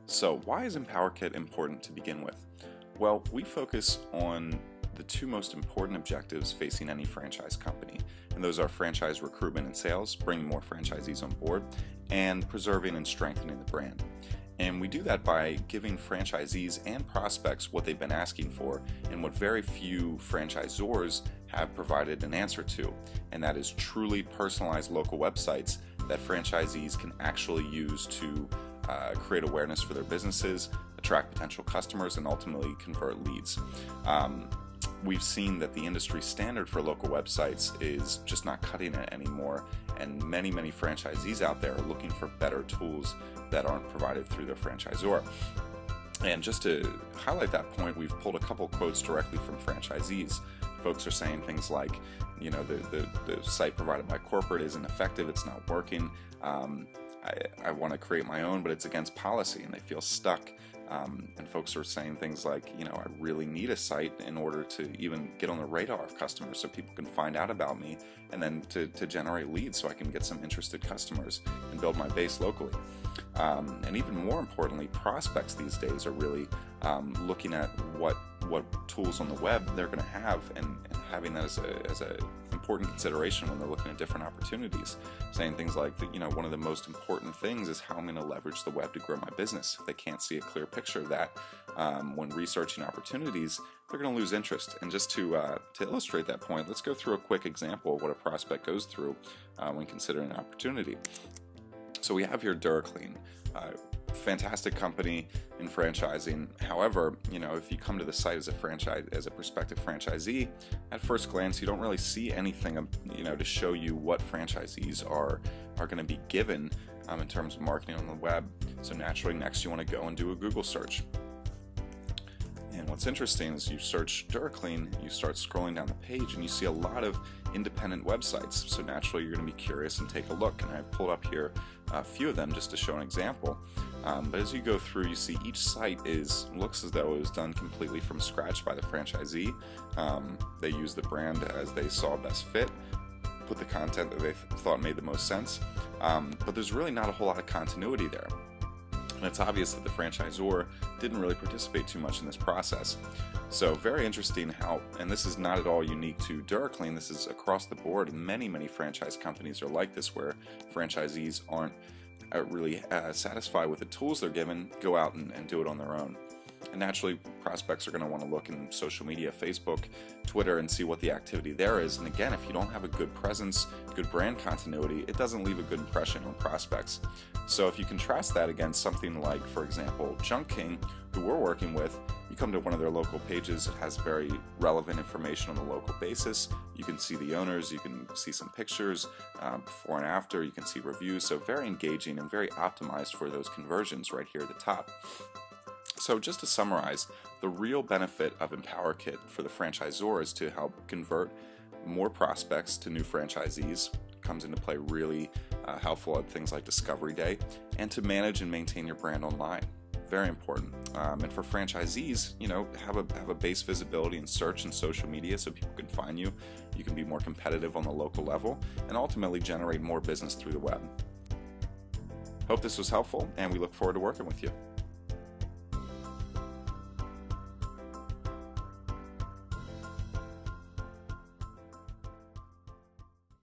So why is Empowerkit important to begin with? Well, we focus on the two most important objectives facing any franchise company, and those are franchise recruitment and sales, bringing more franchisees on board, and preserving and strengthening the brand. And we do that by giving franchisees and prospects what they've been asking for and what very few franchisors have provided an answer to, and that is truly personalized local websites that franchisees can actually use to create awareness for their businesses, attract potential customers, and ultimately convert leads. We've seen that the industry standard for local websites is just not cutting it anymore, and many franchisees out there are looking for better tools that aren't provided through their franchisor. And just to highlight that point, we've pulled a couple quotes directly from franchisees. Folks are saying things like, you know, the site provided by corporate isn't effective, it's not working. I want to create my own, but it's against policy, and they feel stuck. And folks are saying things like, you know, I really need a site in order to even get on the radar of customers so people can find out about me, and then to generate leads so I can get some interested customers and build my base locally. And even more importantly, prospects these days are really looking at what tools on the web they're going to have, and having that as a important consideration when they're looking at different opportunities. Saying things like, you know, one of the most important things is how I'm going to leverage the web to grow my business. If they can't see a clear picture of that when researching opportunities, they're going to lose interest. And just to illustrate that point, let's go through a quick example of what a prospect goes through when considering an opportunity. So we have here DuraClean, fantastic company in franchising. However, you know, if you come to the site as a prospective franchisee, at first glance you don't really see anything, you know, to show you what franchisees are going to be given in terms of marketing on the web. So naturally, next you want to go and do a Google search. And what's interesting is you search DuraClean, you start scrolling down the page, and you see a lot of independent websites. So naturally, you're going to be curious and take a look. And I've pulled up here a few of them just to show an example. But as you go through, you see each site looks as though it was done completely from scratch by the franchisee. They used the brand as they saw best fit, put the content that they thought made the most sense. But there's really not a whole lot of continuity there. And it's obvious that the franchisor didn't really participate too much in this process. So very interesting how, and this is not at all unique to DuraClean, this is across the board, and many franchise companies are like this, where franchisees aren't really satisfied with the tools they're given, go out and do it on their own. And naturally, prospects are going to want to look in social media, Facebook, Twitter, and see what the activity there is. And again, if you don't have a good presence, good brand continuity, it doesn't leave a good impression on prospects. So if you contrast that against something like, for example, Junk King, who we're working with, you come to one of their local pages, it has very relevant information on the local basis. You can see the owners, you can see some pictures, before and after, you can see reviews. So very engaging and very optimized for those conversions right here at the top. So just to summarize, the real benefit of Empowerkit for the franchisor is to help convert more prospects to new franchisees. It comes into play really helpful at things like Discovery Day, and to manage and maintain your brand online. Very important. And for franchisees, you know, have a base visibility in search and social media so people can find you. You can be more competitive on the local level, and ultimately generate more business through the web. Hope this was helpful, and we look forward to working with you.